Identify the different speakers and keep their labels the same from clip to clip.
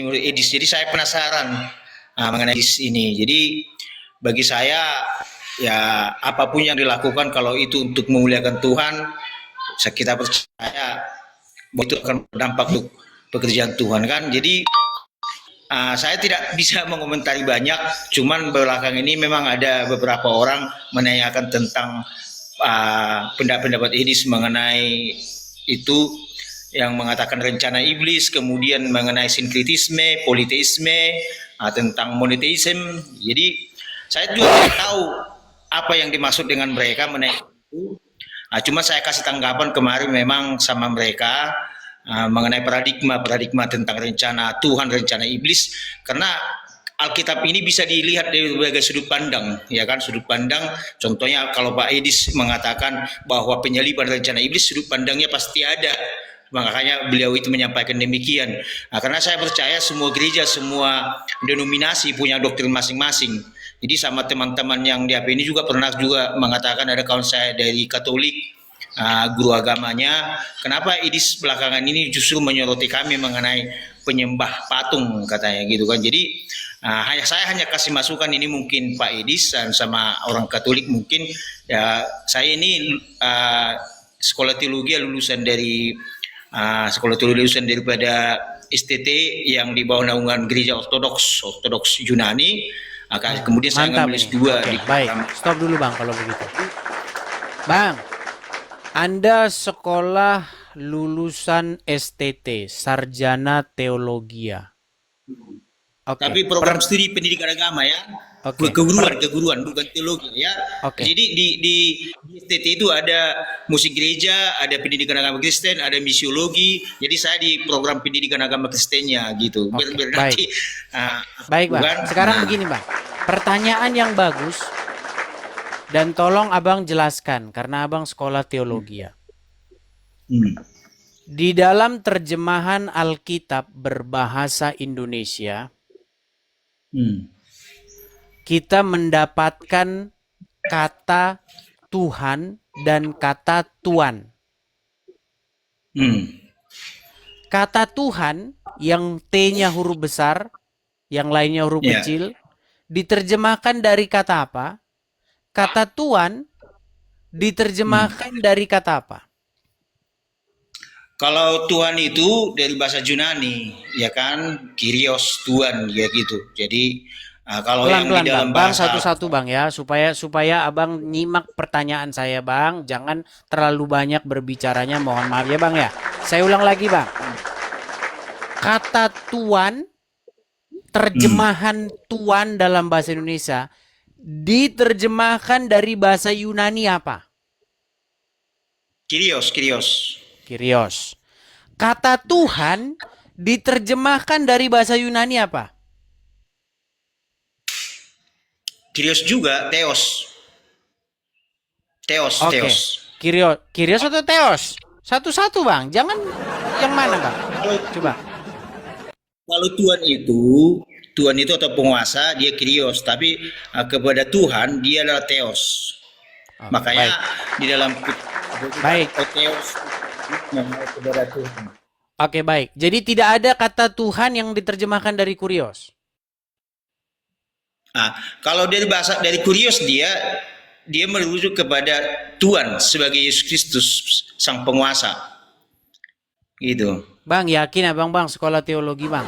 Speaker 1: menurut Edis. Jadi saya penasaran mengenai Edis ini. Jadi bagi saya ya apapun yang dilakukan kalau itu untuk memuliakan Tuhan, kita percaya bahwa itu akan berdampak untuk pekerjaan Tuhan kan. Jadi saya tidak bisa mengomentari banyak, cuman belakang ini memang ada beberapa orang menanyakan tentang pendapat Edis mengenai itu, yang mengatakan rencana iblis, kemudian mengenai sinkritisme, politeisme, tentang monoteisme. Jadi saya juga tidak tahu apa yang dimaksud dengan mereka mengenai itu. Cuma saya kasih tanggapan kemarin memang sama mereka mengenai paradigma tentang rencana Tuhan, rencana iblis, karena Alkitab ini bisa dilihat dari berbagai sudut pandang, ya kan? Sudut pandang, contohnya kalau Pak Edis mengatakan bahwa penyaliban rencana iblis, sudut pandangnya pasti ada. Makanya beliau itu menyampaikan demikian. Karena saya percaya semua gereja, semua denominasi punya doktrin masing-masing. Jadi sama teman-teman yang di AP ini juga pernah juga mengatakan, ada kawan saya dari Katolik, guru agamanya, kenapa Edis belakangan ini justru menyoroti kami mengenai penyembah patung, katanya gitu kan. Jadi saya hanya kasih masukan ini, mungkin Pak Edis dan sama orang Katolik mungkin ya, saya ini sekolah teologi lulusan dari daripada STT yang di bawah naungan gereja Ortodoks Yunani. Kemudian saya ngambil S2 di
Speaker 2: baik. Stop dulu Bang kalau begitu. Bang, Anda sekolah lulusan STT, Sarjana Teologia.
Speaker 1: Tapi program studi pendidikan agama ya. Keguruan bukan teologi ya. Jadi di STT itu ada musik gereja, ada pendidikan agama Kristen, ada misiologi. Jadi saya di program pendidikan agama Kristennya gitu.
Speaker 2: Baik Bang. Sekarang begini Bang, pertanyaan yang bagus dan tolong Abang jelaskan karena Abang sekolah teologi ya. Di dalam terjemahan Alkitab berbahasa Indonesia, kita mendapatkan kata Tuhan dan kata Tuan. Kata Tuhan yang T-nya huruf besar, yang lainnya huruf kecil, diterjemahkan dari kata apa? Kata Tuan diterjemahkan dari kata apa?
Speaker 1: Kalau Tuhan itu dari bahasa Yunani, ya kan, Kyrios, Tuhan, ya gitu. Jadi kalau yang di dalam
Speaker 2: Bang,
Speaker 1: bahasa
Speaker 2: satu-satu Bang ya, supaya Abang nyimak pertanyaan saya Bang, jangan terlalu banyak berbicaranya, mohon maaf ya Bang ya. Saya ulang lagi Bang. Kata Tuan, terjemahan Tuan dalam bahasa Indonesia diterjemahkan dari bahasa Yunani apa?
Speaker 1: Kyrios.
Speaker 2: Kata Tuhan diterjemahkan dari bahasa Yunani apa?
Speaker 1: Kyrios juga, Theos.
Speaker 2: Kyrios atau Theos? Satu-satu Bang, jangan yang mana Bang? Coba.
Speaker 1: Kalau Tuhan itu atau penguasa, dia Kyrios, tapi kepada Tuhan dia adalah Theos. Makanya di dalam Theos kepada Tuhan.
Speaker 2: Oke, baik. Jadi tidak ada kata Tuhan yang diterjemahkan dari Kyrios.
Speaker 1: Kalau dari bahasa dari Kyrios dia merujuk kepada Tuhan sebagai Yesus Kristus sang penguasa. Gitu.
Speaker 2: Bang, yakin Abang sekolah teologi Bang?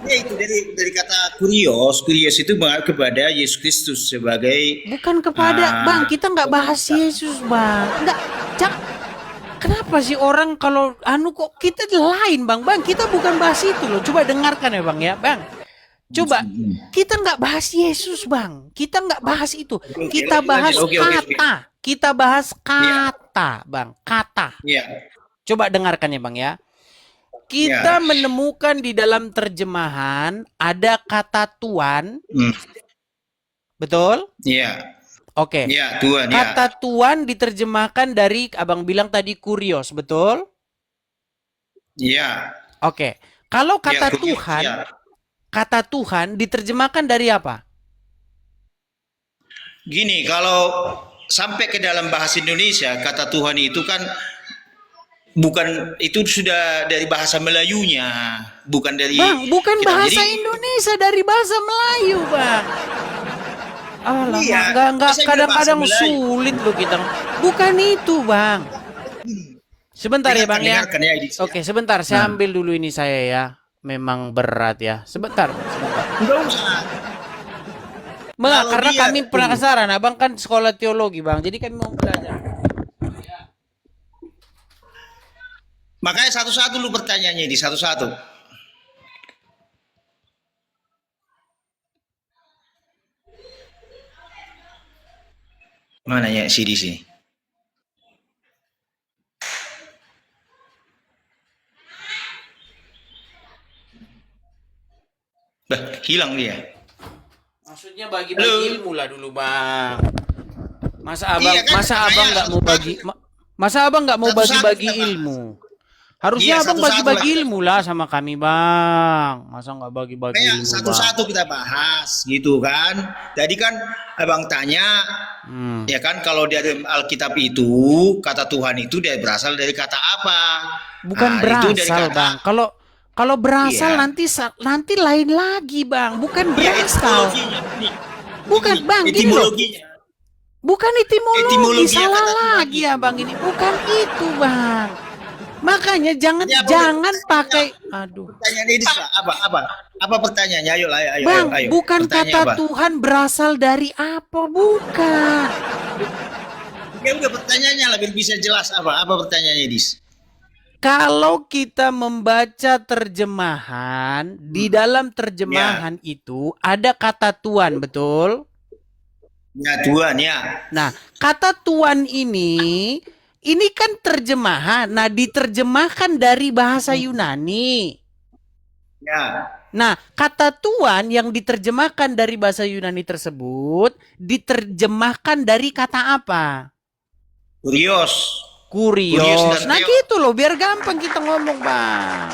Speaker 1: Ya itu dari kata Kyrios itu kepada Yesus Kristus sebagai,
Speaker 2: bukan kepada Bang, kita nggak bahas Yesus Bang. Enggak, kenapa sih orang kalau kok kita lain Bang, kita bukan bahas itu loh. Coba dengarkan ya Bang ya Bang. Coba, kita nggak bahas Yesus Bang, kita nggak bahas itu, kita bahas kata, kita bahas kata Bang, kata. Coba dengarkan ya Bang ya. Kita menemukan di dalam terjemahan ada kata Tuan, betul?
Speaker 1: Iya.
Speaker 2: Oke.
Speaker 1: Tuhan.
Speaker 2: Kata Tuan diterjemahkan dari Abang bilang tadi Kyrios, betul?
Speaker 1: Iya.
Speaker 2: Oke. Kalau kata Tuhan, kata Tuhan diterjemahkan dari apa?
Speaker 1: Gini, kalau sampai ke dalam bahasa Indonesia, kata Tuhan itu kan bukan itu sudah dari bahasa Melayunya, bukan dari
Speaker 2: Bang, bukan
Speaker 1: kita.
Speaker 2: bahasa
Speaker 1: Jadi
Speaker 2: Indonesia, dari bahasa Melayu, Bang. Alah,
Speaker 1: iya,
Speaker 2: enggak
Speaker 1: saya bilang bahasa
Speaker 2: kadang-kadang
Speaker 1: Melayu.
Speaker 2: sulit loh kita. Bukan itu, Bang. Sebentar ya, Bang ya.
Speaker 1: Dengarkan ya, Idis, ya.
Speaker 2: Oke, sebentar, saya
Speaker 1: Nah.
Speaker 2: ambil dulu ini saya ya. Memang berat ya. Sebentar.
Speaker 1: Enggak usah. Kalau
Speaker 2: Karena
Speaker 1: dia
Speaker 2: kami penasaran, Abang kan sekolah teologi, Bang. Jadi kami mau belajar.
Speaker 1: Makanya satu-satu lu pertanyaannya di satu-satu. Mana ya si di sini? Bah, hilang dia.
Speaker 2: Maksudnya bagi-bagi ilmu lah dulu, Bang. Masa abang,
Speaker 1: Iya kan,
Speaker 2: masa abang nggak mau bagi, masa abang nggak mau
Speaker 1: Satu-satu
Speaker 2: bagi-bagi
Speaker 1: kita, Bang.
Speaker 2: ilmu? Harusnya
Speaker 1: Iya,
Speaker 2: abang
Speaker 1: satu-satu
Speaker 2: bagi-bagi
Speaker 1: lah.
Speaker 2: ilmu lah sama kami, Bang. Masa nggak bagi-bagi
Speaker 1: Kayak
Speaker 2: ilmu, Bang?
Speaker 1: satu-satu kita bahas gitu kan. Tadi kan abang tanya, ya kan kalau di Alkitab itu kata Tuhan itu dia berasal dari kata apa?
Speaker 2: Bukan
Speaker 1: Nah, itu dari
Speaker 2: berasal,
Speaker 1: kata
Speaker 2: Bang. Kalau berasal
Speaker 1: Iya.
Speaker 2: nanti lain lagi, Bang. Bukan
Speaker 1: ya,
Speaker 2: berasal.
Speaker 1: etimologinya.
Speaker 2: Bukan, Bang, gini loh.
Speaker 1: Etimologinya.
Speaker 2: Bukan etimologi,
Speaker 1: Etimologi
Speaker 2: salah
Speaker 1: kata Tuhan
Speaker 2: lagi ya, Bang, ini. Bukan itu, Bang. Makanya jangan
Speaker 1: Ya, apa
Speaker 2: jangan
Speaker 1: pertanyaannya?
Speaker 2: pakai aduh.
Speaker 1: Pertanyaan ini apa? Apa pertanyaannya? Ayo,
Speaker 2: Bang,
Speaker 1: ayo.
Speaker 2: bukan
Speaker 1: Pertanyaan
Speaker 2: kata
Speaker 1: apa?
Speaker 2: Tuhan berasal dari apa, bukan.
Speaker 1: Ya udah pertanyaannya lebih bisa jelas apa? Apa pertanyaannya, Dis?
Speaker 2: Kalau kita membaca terjemahan, di dalam terjemahan itu ada kata Tuhan, betul?
Speaker 1: Ya Tuhan ya.
Speaker 2: Nah, kata Tuhan ini kan terjemahan. Nah, diterjemahkan dari bahasa Yunani.
Speaker 1: Ya.
Speaker 2: Nah, kata Tuhan yang diterjemahkan dari bahasa Yunani tersebut diterjemahkan dari kata apa?
Speaker 1: Kurios.
Speaker 2: Kurios.
Speaker 1: dan
Speaker 2: Nah,
Speaker 1: Theo.
Speaker 2: gitu loh, biar gampang kita ngomong, Bang.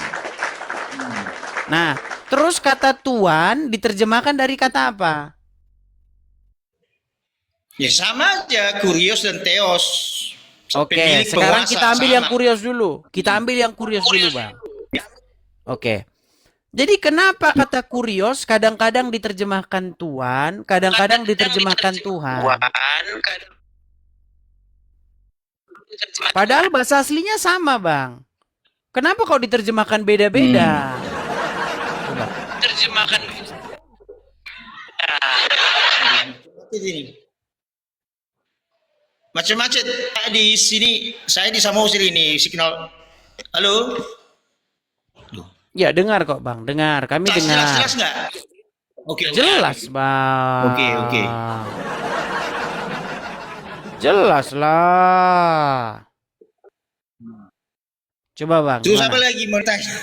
Speaker 2: Nah, terus kata Tuhan diterjemahkan dari kata apa?
Speaker 1: Ya sama aja Kurios dan Theos.
Speaker 2: Oke,
Speaker 1: Pemilik
Speaker 2: sekarang
Speaker 1: penguasa,
Speaker 2: kita ambil
Speaker 1: sama.
Speaker 2: yang kurios dulu. Kita ambil yang kurios dulu, Bang. Oke. Jadi kenapa kata kurios kadang-kadang diterjemahkan Tuhan, kadang-kadang diterjemahkan Tuhan? Padahal bahasa aslinya sama, Bang. Kenapa kok diterjemahkan beda-beda? Coba.
Speaker 3: Terjemahkan
Speaker 1: Ini. Macam-macam di sini. Saya di Samosir ini signal. Halo.
Speaker 2: Ya, dengar kok, Bang. Dengar. Kami dengar.
Speaker 1: Jelas nggak? Oke.
Speaker 2: Jelas, Bang.
Speaker 1: Oke.
Speaker 2: Jelas lah. Coba, Bang.
Speaker 1: Terus
Speaker 2: gimana?
Speaker 1: apa lagi mau tanya?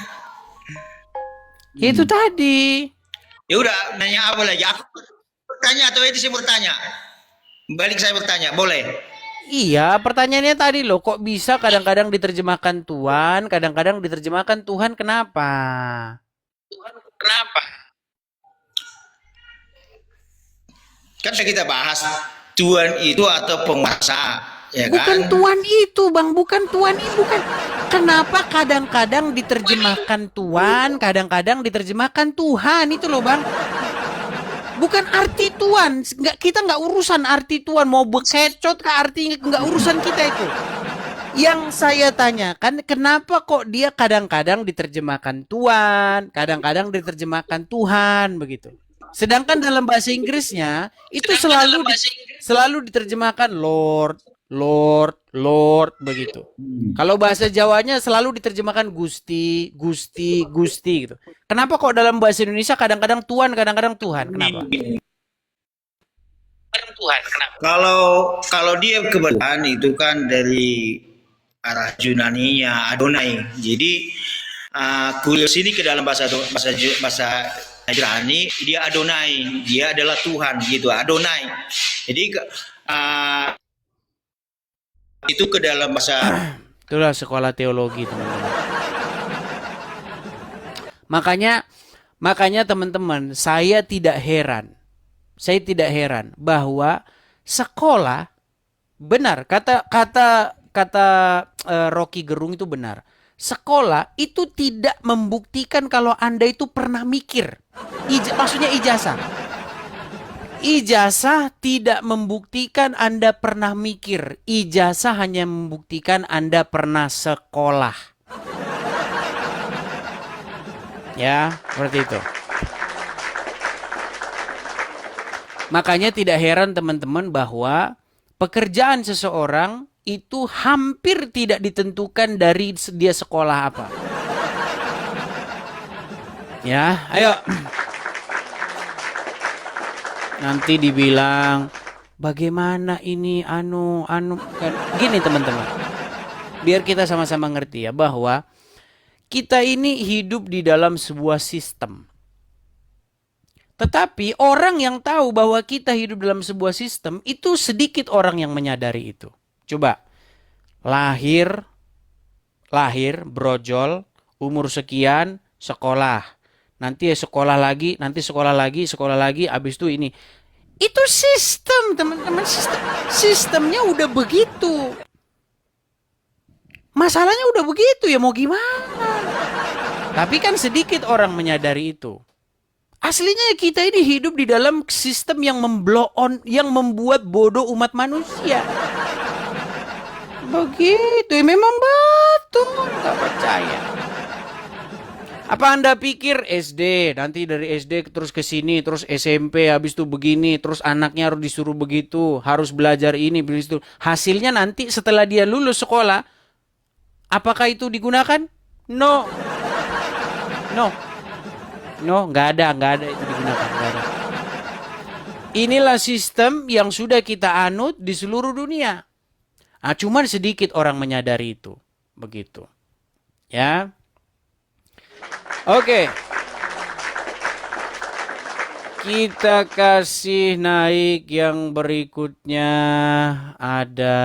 Speaker 2: Itu tadi.
Speaker 1: Ya udah, nanya apa lagi? Aku bertanya atau itu saya bertanya? Balik saya bertanya, boleh?
Speaker 2: Iya, pertanyaannya tadi loh, kok bisa kadang-kadang diterjemahkan Tuhan, kadang-kadang diterjemahkan Tuhan, kenapa?
Speaker 3: kenapa?
Speaker 1: Kan sudah kita bahas Tuhan itu atau penguasa, ya
Speaker 2: Bukan
Speaker 1: kan?
Speaker 2: Tuhan itu, Bang, bukan Tuhan itu, bukan. Kenapa kadang-kadang diterjemahkan Tuhan, kadang-kadang diterjemahkan Tuhan, itu loh, Bang. Bukan arti Tuhan, kita nggak urusan arti Tuhan, mau bekecot ke artinya, nggak urusan kita itu. Yang saya tanyakan, kenapa kok dia kadang-kadang diterjemahkan Tuhan, kadang-kadang diterjemahkan Tuhan, begitu. Sedangkan dalam bahasa Inggrisnya itu selalu diterjemahkan Lord, Lord, Lord, begitu. Kalau bahasa Jawanya selalu diterjemahkan Gusti, Gusti, Gusti gitu. Kenapa kok dalam bahasa Indonesia kadang-kadang Tuhan, kadang-kadang Tuhan? Kenapa?
Speaker 3: Tuhan, kenapa?
Speaker 1: Kalau dia kebetulan itu kan dari arah Yunaninya Adonai. Jadi Kurios ini ke dalam bahasa Ibrani dia Adonai, dia adalah Tuhan gitu, Adonai. Jadi itu ke dalam bahasa
Speaker 2: Itulah sekolah teologi, teman-teman. Makanya teman-teman, saya tidak heran bahwa sekolah benar kata kata Rocky Gerung itu benar. Sekolah itu tidak membuktikan kalau Anda itu pernah mikir. Maksudnya ijazah. Ijazah tidak membuktikan Anda pernah mikir. Ijazah hanya membuktikan Anda pernah sekolah. Ya, seperti itu. Makanya tidak heran teman-teman bahwa pekerjaan seseorang itu hampir tidak ditentukan dari dia sekolah apa. Ya, ayo. Nanti dibilang bagaimana ini anu kan. Gini teman-teman. Biar kita sama-sama ngerti ya bahwa kita ini hidup di dalam sebuah sistem. Tetapi orang yang tahu bahwa kita hidup dalam sebuah sistem, itu sedikit orang yang menyadari itu. Coba, lahir, brojol, umur sekian, sekolah. Nanti sekolah lagi, habis itu ini. Itu sistem, teman-teman. Sistemnya udah begitu. Masalahnya udah begitu, ya mau gimana? Tapi kan sedikit orang menyadari itu. Aslinya kita ini hidup di dalam sistem yang yang membuat bodoh umat manusia. Begitu, ya memang betul, nggak percaya. Apa Anda pikir SD, nanti dari SD terus ke sini, terus SMP, habis itu begini, terus anaknya harus disuruh begitu, harus belajar ini, begitu. Hasilnya nanti setelah dia lulus sekolah, apakah itu digunakan? No, nggak ada itu digunakan. Nggak ada. Inilah sistem yang sudah kita anut di seluruh dunia. Nah, cuman sedikit orang menyadari itu, begitu. Ya, oke. Kita kasih naik yang berikutnya ada